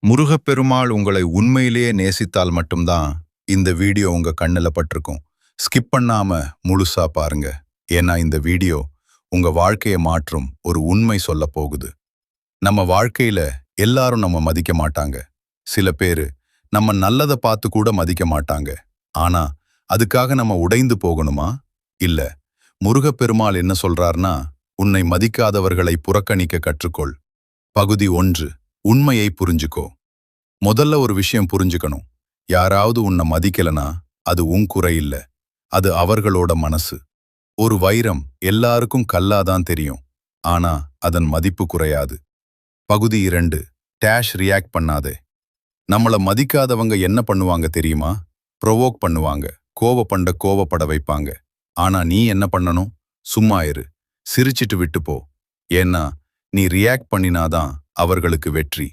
முருகப்பெருமாள் உங்களை உண்மையிலேயே நேசித்தால் மட்டும்தான் இந்த வீடியோ உங்க கண்ணுல பட்டிருக்கும். ஸ்கிப் பண்ணாம முழுசா பாருங்க. ஏன்னா இந்த வீடியோ உங்க வாழ்க்கையை மாற்றும் ஒரு உண்மை சொல்ல போகுது. நம்ம வாழ்க்கையில எல்லாரும் நம்ம மதிக்க மாட்டாங்க. சில பேரு நம்ம நல்லதை பார்த்து கூட மதிக்க மாட்டாங்க. ஆனா அதுக்காக நம்ம உடைந்து போகணுமா? இல்ல. முருகப்பெருமாள் என்ன சொல்றார்னா, உன்னை மதிக்காதவர்களை புறக்கணிக்க கற்றுக்கொள். பகுதி 1. உண்மையை புரிஞ்சுக்கோ. முதல்ல ஒரு விஷயம் புரிஞ்சுக்கணும். யாராவது உன்னை மதிக்கலனா அது உன் குறை இல்ல. அது அவர்களோட மனசு. ஒரு வைரம் எல்லாருக்கும் கல்லாதான் தெரியும். ஆனா அதன் மதிப்பு குறையாது. பகுதி 2. டேஷ் ரியாக்ட் பண்ணாதே. நம்மள மதிக்காதவங்க என்ன பண்ணுவாங்க தெரியுமா? ப்ரொவோக் பண்ணுவாங்க. கோவப்பட வைப்பாங்க. ஆனா நீ என்ன பண்ணணும்? சும்மா இரு. சிரிச்சிட்டு விட்டு போ. ஏன்னா நீ ரியாக்ட் பண்ணினாதான் அவர்களுக்கு வெற்றி.